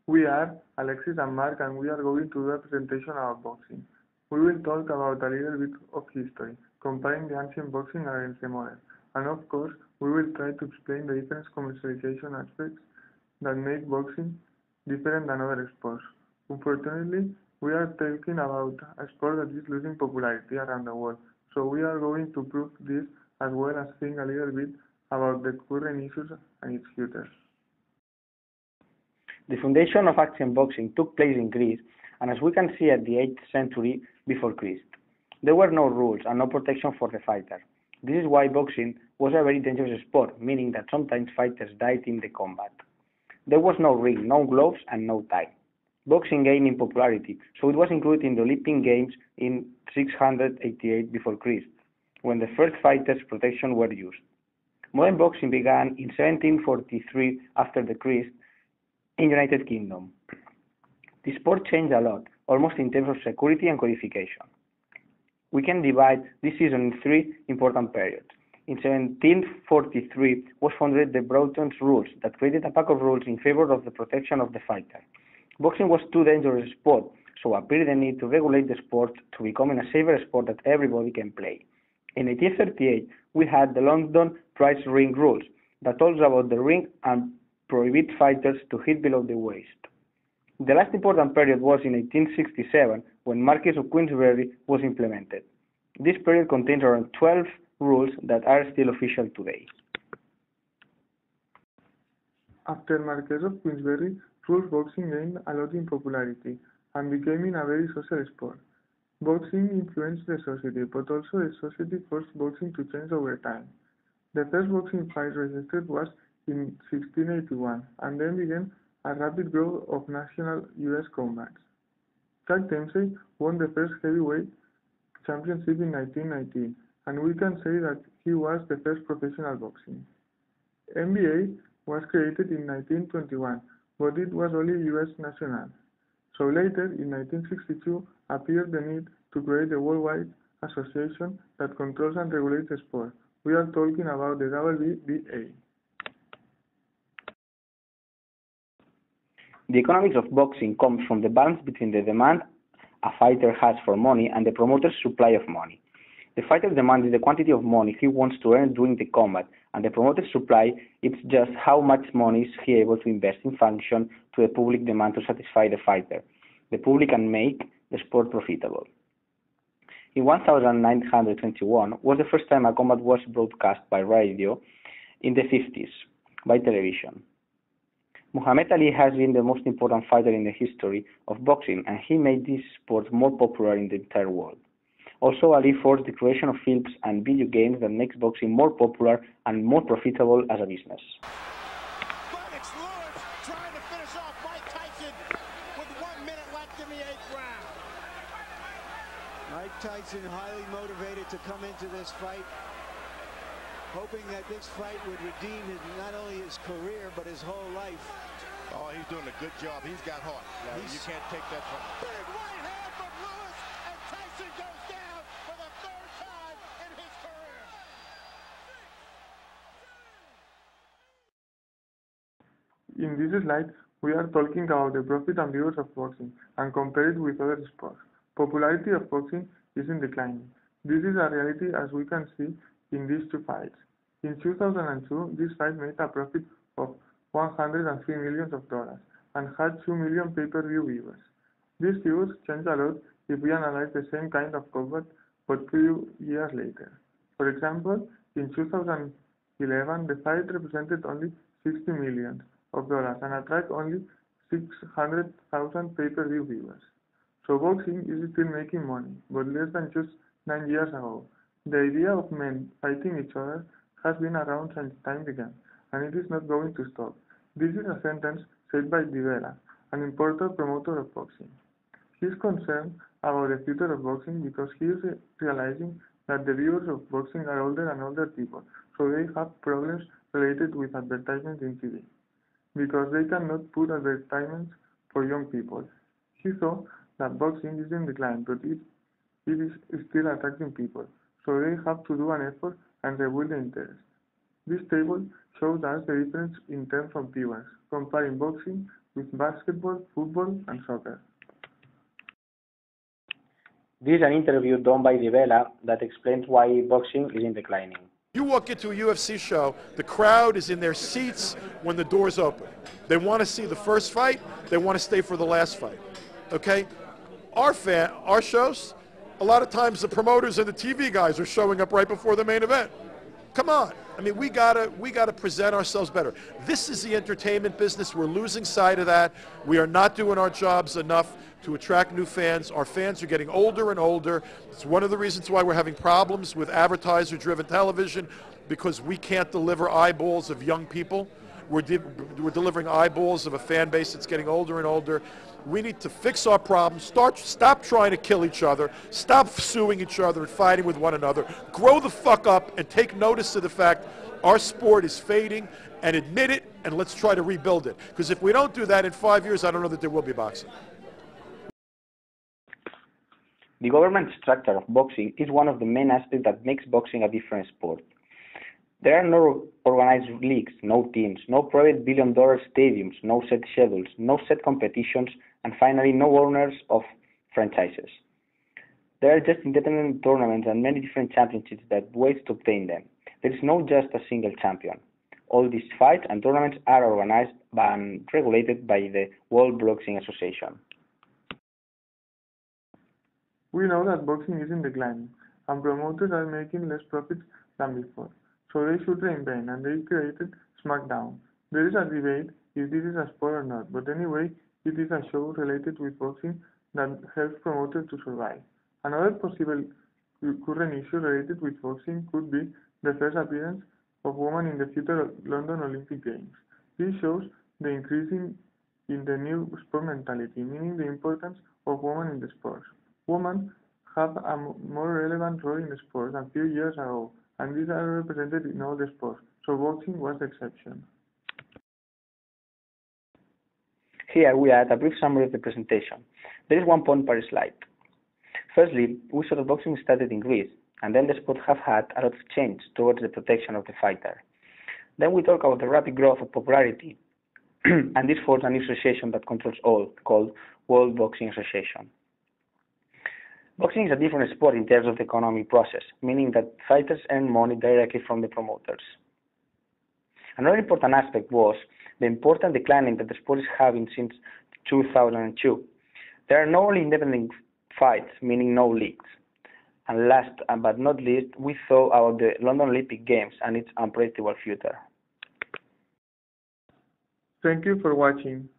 We are Alexis and Mark, and we are going to do a presentation about boxing. We will talk about a little bit of history, comparing the ancient boxing against the modern, and of course, we will try to explain the different commercialization aspects that make boxing different than other sports. Unfortunately, we are talking about a sport that is losing popularity around the world, so we are going to prove this as well as think a little bit about the current issues and its future. The foundation of ancient boxing took place in Greece, and as we can see at the 8th century before Christ. There were no rules and no protection for the fighter. This is why boxing was a very dangerous sport, meaning that sometimes fighters died in the combat. There was no ring, no gloves, and no time. Boxing gained in popularity, so it was included in the Olympic Games in 688 before Christ, when the first fighters' protection were used. Modern boxing began in 1743 after the Christ in United Kingdom. The sport changed a lot, almost in terms of security and codification. We can divide this season in three important periods. In 1743 was founded the Broughton's Rules that created a pack of rules in favor of the protection of the fighter. Boxing was too dangerous a sport, so appeared the need to regulate the sport to becoming a safer sport that everybody can play. In 1838, we had the London Prize Ring Rules that told us about the ring and prohibit fighters to hit below the waist. The last important period was in 1867 when Marquess of Queensberry was implemented. This period contains around 12 rules that are still official today. After Marquess of Queensberry, rules boxing gained a lot in popularity and became a very social sport. Boxing influenced the society, but also the society forced boxing to change over time. The first boxing fight registered was in 1681, and then began a rapid growth of national U.S. combats. Jack Dempsey won the first heavyweight championship in 1919, and we can say that he was the first professional boxing. NBA was created in 1921, but it was only U.S. national. So later, in 1962, appeared the need to create a worldwide association that controls and regulates the sport. We are talking about the WBA. The economics of boxing comes from the balance between the demand a fighter has for money and the promoter's supply of money. The fighter's demand is the quantity of money he wants to earn during the combat, and the promoter's supply is just how much money is he able to invest in function to the public demand to satisfy the fighter. The public can make the sport profitable. In 1921 was the first time a combat was broadcast by radio in the 50s by television. Muhammad Ali has been the most important fighter in the history of boxing, and he made this sport more popular in the entire world. Also, Ali forced the creation of films and video games that makes boxing more popular and more profitable as a business. Lennox Lewis trying to finish off Mike Tyson with 1 minute left in the 8th round. Mike Tyson highly motivated to come into this fight, hoping that this fight would redeem not only his career, but his whole life. Oh, he's doing a good job. He's got heart. Now, you can't take that from him. Big right hand from Lewis, and Tyson goes down for the 3rd time in his career. In this slide, we are talking about the profit and viewers of boxing and compare it with other sports. Popularity of boxing is in declining. This is a reality as we can see in these two fights. In 2002, this fight made a profit of $103 million and had 2 million pay-per-view viewers. These figures change a lot if we analyze the same kind of combat but few years later. For example, in 2011, the fight represented only $60 million and attracted only 600,000 pay-per-view viewers. So boxing is still making money, but less than just 9 years ago. The idea of men fighting each other has been around since time began, and it is not going to stop. This is a sentence said by Divela, an important promoter of boxing. He is concerned about the future of boxing because he is realizing that the viewers of boxing are older and older people, so they have problems related with advertisements in TV, because they cannot put advertisements for young people. He saw that boxing is in decline, but it is still attracting people, so they have to do an effort and rebuild the interest. This table shows us the difference in terms of viewers, comparing boxing with basketball, football, and soccer. This is an interview done by Rivera that explains why boxing is in declining. You walk into a UFC show, the crowd is in their seats when the doors open. They want to see the first fight, they want to stay for the last fight. Okay? Our shows, a lot of times the promoters and the TV guys are showing up right before the main event. Come on. I mean, we gotta present ourselves better. This is the entertainment business. We're losing sight of that. We are not doing our jobs enough to attract new fans. Our fans are getting older and older. It's one of the reasons why we're having problems with advertiser-driven television, because we can't deliver eyeballs of young people. We're delivering eyeballs of a fan base that's getting older and older. We need to fix our problems, stop trying to kill each other, stop suing each other and fighting with one another, grow the fuck up and take notice of the fact our sport is fading, and admit it, and let's try to rebuild it. Because if we don't do that in 5 years, I don't know that there will be boxing. The government structure of boxing is one of the main aspects that makes boxing a different sport. There are no organized leagues, no teams, no private billion-dollar stadiums, no set schedules, no set competitions, and finally no owners of franchises. There are just independent tournaments and many different championships that wait to obtain them. There is no just a single champion. All these fights and tournaments are organized and regulated by the World Boxing Association. We know that boxing is in decline, and promoters are making less profits than before, so they should reinvent, and they created SmackDown. There is a debate if this is a sport or not, but anyway, it is a show related with boxing that helps promoters to survive. Another possible current issue related with boxing could be the first appearance of women in the future London Olympic Games. This shows the increasing in the new sport mentality, meaning the importance of women in the sport. Women have a more relevant role in the sport than a few years ago, and these are represented in all the sports, so boxing was the exception. Here we add a brief summary of the presentation. There is 1 point per slide. Firstly, we saw that boxing started in Greece, and then the sport have had a lot of change towards the protection of the fighter. Then we talk about the rapid growth of popularity, and this forms a new association that controls all, called World Boxing Association. Boxing is a different sport in terms of the economic process, meaning that fighters earn money directly from the promoters. Another important aspect was the important decline that the sport is having since 2002. There are no only independent fights, meaning no leagues. And last but not least, we saw about the London Olympic Games and its unpredictable future. Thank you for watching.